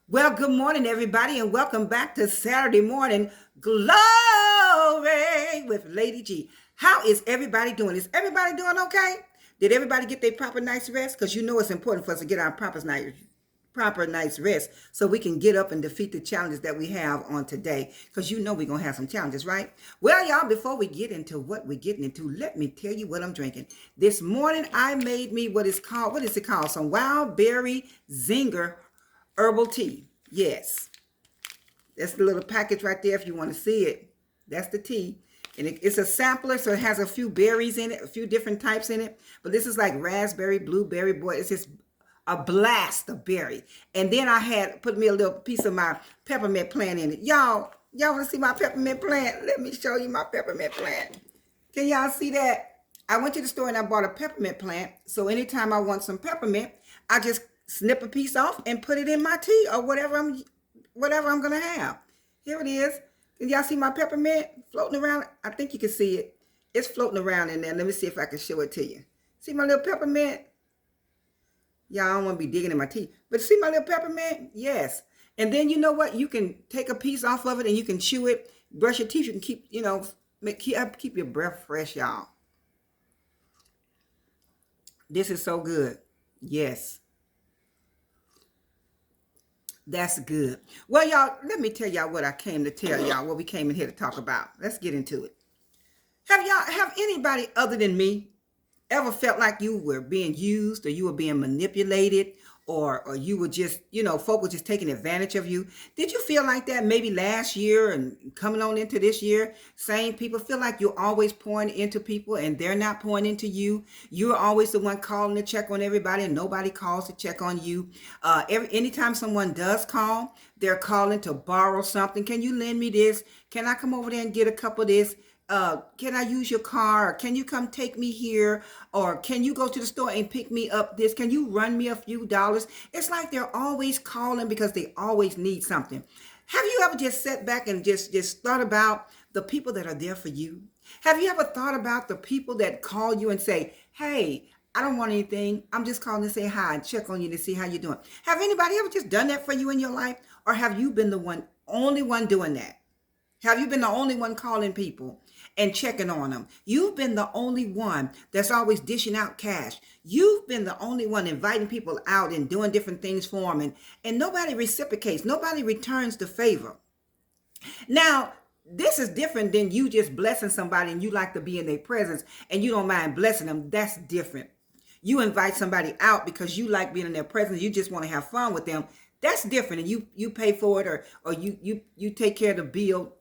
Well, good morning, everybody, and welcome back to Saturday Morning Glory with Lady G. How is everybody doing? Is everybody doing okay? Did everybody get their proper night's rest? Because you know it's important for us to get our proper night's rest so we can get up and defeat the challenges that we have on today. Because you know we're going to have some challenges, right? Well, y'all, before we get into what we're getting into, let me tell you what I'm drinking. This morning, I made me what is it called? Some wild berry zinger herbal tea. Yes, that's the little package right there if you want to see it. That's the tea. And it's a sampler, so it has a few berries in it, a few different types in it. But this is like raspberry, blueberry, boy, it's just a blast of berry. And then I had put me a little piece of my peppermint plant in it. Y'all want to see my peppermint plant? Let me show you my peppermint plant. Can y'all see that? I went to the store and I bought a peppermint plant. So anytime I want some peppermint, I just snip a piece off and put it in my tea or whatever I'm gonna have. Here it is. Can y'all see my peppermint floating around? I think you can see it. It's floating around in there. Let me see if I can show it to you. See my little peppermint? Y'all don't want to be digging in my tea. But see my little peppermint? Yes. And then you know what? You can take a piece off of it and you can chew it, brush your teeth. You can keep your breath fresh, y'all. This is so good. Yes. That's good. Well, y'all, let me tell y'all what I came to tell y'all, what we came in here to talk about. Let's get into it. Have anybody other than me ever felt like you were being used or you were being manipulated or you were just, folk were just taking advantage of you? Did you feel like that maybe last year and coming on into this year? Same people feel like you're always pouring into people and they're not pouring into you. You're always the one calling to check on everybody and nobody calls to check on you. Anytime someone does call, they're calling to borrow something. Can you lend me this? Can I come over there and get a couple of this? Can I use your car? Or can you come take me here? Or can you go to the store and pick me up this? Can you run me a few dollars? It's like they're always calling because they always need something. Have you ever just sat back and just thought about the people that are there for you? Have you ever thought about the people that call you and say, hey, I don't want anything. I'm just calling to say hi and check on you to see how you're doing. Have anybody ever just done that for you in your life? Or have you been the only one doing that? Have you been the only one calling people and checking on them? You've been the only one that's always dishing out cash. You've been the only one inviting people out and doing different things for them, and nobody reciprocates. Nobody returns the favor. Now, this is different than you just blessing somebody and you like to be in their presence and you don't mind blessing them. That's different. You invite somebody out because you like being in their presence. You just want to have fun with them. That's different. And you pay for it or you take care of the bill.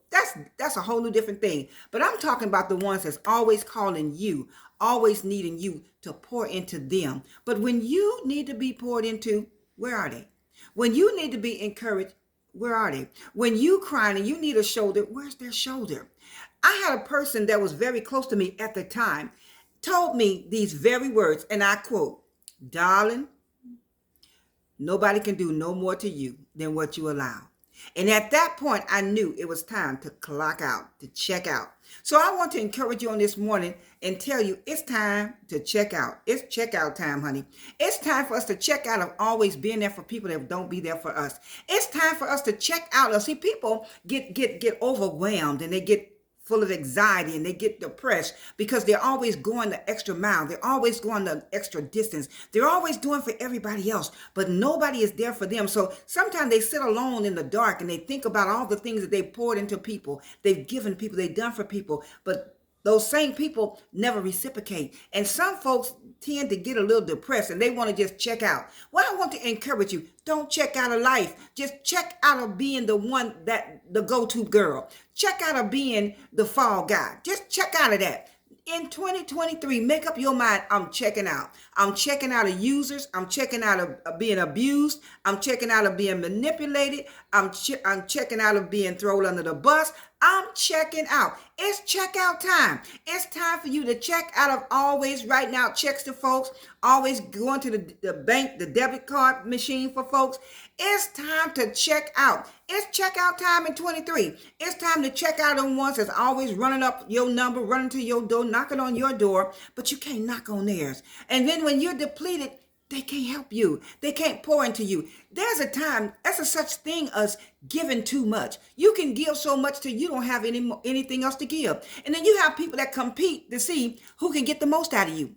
That's a whole new different thing. But I'm talking about the ones that's always calling you, always needing you to pour into them. But when you need to be poured into, where are they? When you need to be encouraged, where are they? When you crying and you need a shoulder, where's their shoulder? I had a person that was very close to me at the time told me these very words, and I quote, darling, nobody can do no more to you than what you allow. And at that point, I knew it was time to clock out, to check out. So I want to encourage you on this morning and tell you it's time to check out. It's checkout time, honey. It's time for us to check out of always being there for people that don't be there for us. It's time for us to check out. See, people get overwhelmed and they get full of anxiety and they get depressed because they're always going the extra mile. They're always going the extra distance. They're always doing for everybody else, but nobody is there for them. So sometimes they sit alone in the dark and they think about all the things that they poured into people, they've given people, they've done for people, but those same people never reciprocate. And some folks tend to get a little depressed and they want to just check out. Well, I want to encourage you. Don't check out of life. Just check out of being the go-to girl. Check out of being the fall guy. Just check out of that. In 2023, make up your mind, I'm checking out. I'm checking out of users. I'm checking out of being abused. I'm checking out of being manipulated. I'm checking out of being thrown under the bus. I'm checking out. It's checkout time. It's time for you to check out of always writing out checks to folks, always going to the bank, the debit card machine for folks. It's time to check out. It's checkout time in 23. It's time to check out on ones that's always running up your number, running to your door, knocking on your door, but you can't knock on theirs. And then when you're depleted, They can't help you. They can't pour into you. There's a time, there's a such thing as giving too much. You can give so much till you don't have anything else to give. And then you have people that compete to see who can get the most out of you.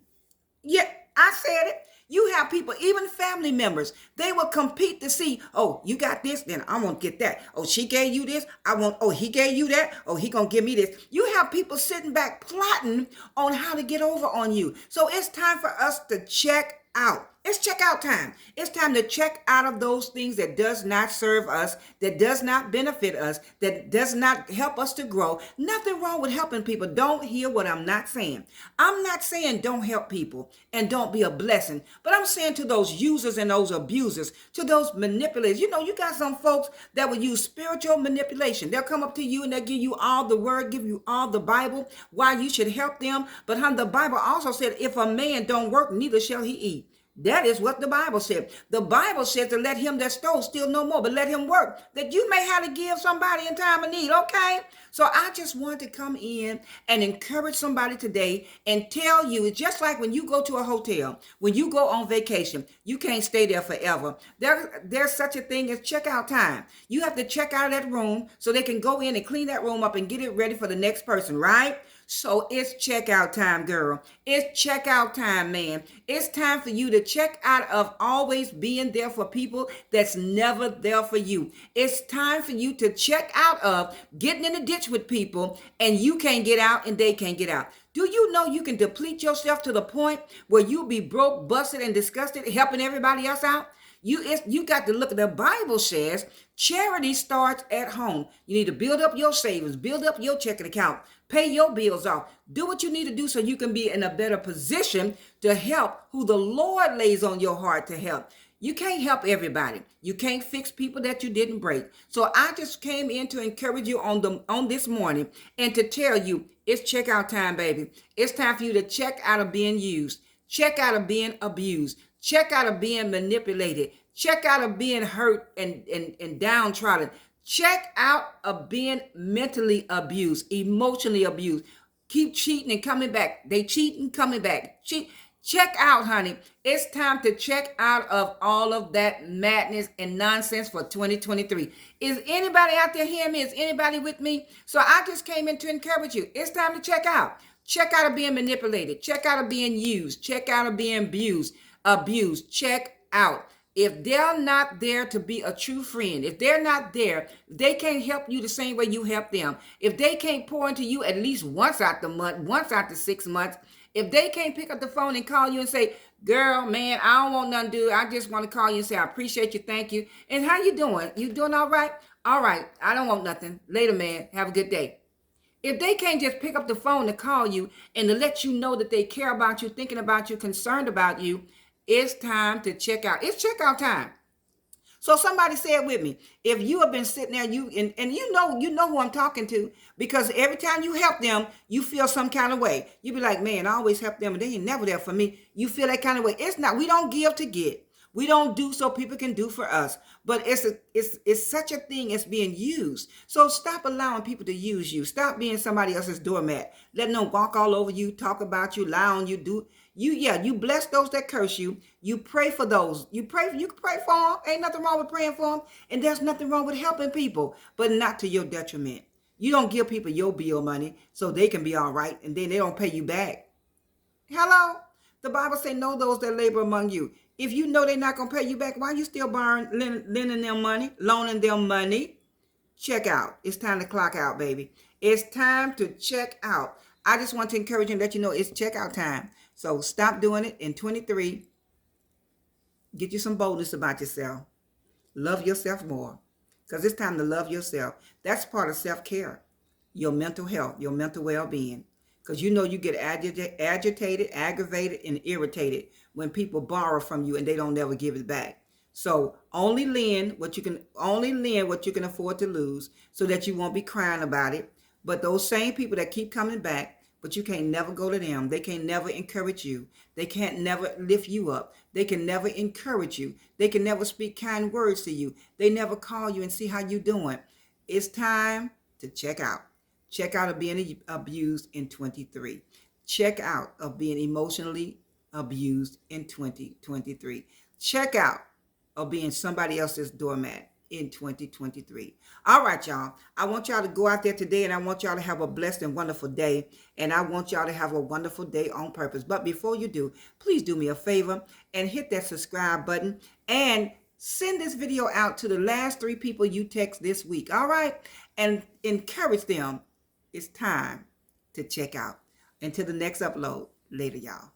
Yeah, I said it. You have people, even family members, they will compete to see, oh, you got this, then I won't get that. Oh, she gave you this, I won't, oh, he gave you that, oh, he gonna give me this. You have people sitting back plotting on how to get over on you. So it's time for us to check out. It's check out time. It's time to check out of those things that does not serve us, that does not benefit us, that does not help us to grow. Nothing wrong with helping people. Don't hear what I'm not saying. I'm not saying don't help people and don't be a blessing, but I'm saying to those users and those abusers, to those manipulators. You know, you got some folks that will use spiritual manipulation. They'll come up to you and they'll give you all the word, give you all the Bible, why you should help them. But the Bible also said, if a man don't work, neither shall he eat. That is what the Bible said. The Bible says to let him that stole steal no more, but let him work, that you may have to give somebody in time of need, okay? So I just want to come in and encourage somebody today and tell you, it's just like when you go to a hotel, when you go on vacation, you can't stay there forever. There's such a thing as checkout time. You have to check out of that room so they can go in and clean that room up and get it ready for the next person, right? So it's checkout time, girl. It's checkout time, man. It's time for you to check out of always being there for people that's never there for you. It's time for you to check out of getting in the ditch with people and you can't get out and they can't get out. Do you know you can deplete yourself to the point where you'll be broke, busted, and disgusted helping everybody else out? You got to look at the Bible says charity starts at home. You need to build up your savings, build up your checking account, pay your bills off, do what you need to do so you can be in a better position to help who the Lord lays on your heart to help. You can't help everybody. You can't fix people that you didn't break. So I just came in to encourage you on this morning and to tell you it's checkout time, baby. It's time for you to check out of being used, check out of being abused, check out of being manipulated, check out of being hurt and downtrodden. Check out of being mentally abused, emotionally abused. Keep cheating and coming back. They cheat and coming back. Check out, honey. It's time to check out of all of that madness and nonsense for 2023. Is anybody out there hearing me? Is anybody with me? So I just came in to encourage you. It's time to check out. Check out of being manipulated. Check out of being used. Check out of being abused. Check out. If they're not there to be a true friend, if they're not there, they can't help you the same way you help them. If they can't pour into you at least once out the month, once out the 6 months, if they can't pick up the phone and call you and say, girl, man, I don't want nothing to do. I just want to call you and say, I appreciate you. Thank you. And how you doing? You doing all right? All right. I don't want nothing. Later, man. Have a good day. If they can't just pick up the phone to call you and to let you know that they care about you, thinking about you, concerned about you, it's time to check out. It's checkout time. So somebody said with me, if you have been sitting there, you know who I'm talking to, because every time you help them, you feel some kind of way. You be like, man, I always help them and they ain't never there for me. You feel that kind of way. It's not, we don't give to get. We don't do so people can do for us. But it's such a thing as being used. So stop allowing people to use you. Stop being somebody else's doormat. Letting them walk all over you, talk about you, lie on you, you bless those that curse you. You pray for those. You can pray for them. Ain't nothing wrong with praying for them. And there's nothing wrong with helping people, but not to your detriment. You don't give people your bill money so they can be all right, and then they don't pay you back. Hello? The Bible say, know those that labor among you. If you know they're not going to pay you back, why you still lending them money, loaning them money? Check out. It's time to clock out, baby. It's time to check out. I just want to encourage you and let you know it's checkout time. So stop doing it in 23. Get you some boldness about yourself. Love yourself more, because it's time to love yourself. That's part of self-care, your mental health, your mental well-being. Because you know you get agitated, aggravated, and irritated when people borrow from you and they don't never give it back. So only lend what you can afford to lose, so that you won't be crying about it. But those same people that keep coming back, but you can't never go to them. They can never encourage you. They can't never lift you up. They can never encourage you. They can never speak kind words to you. They never call you and see how you're doing. It's time to check out. Check out of being abused in 23. Check out of being emotionally abused in 2023. Check out of being somebody else's doormat in 2023. All right, y'all. I want y'all to go out there today and I want y'all to have a blessed and wonderful day. And I want y'all to have a wonderful day on purpose. But before you do, please do me a favor and hit that subscribe button and send this video out to the last 3 people you text this week. All right. And encourage them. It's time to check out. Until the next upload. Later, y'all.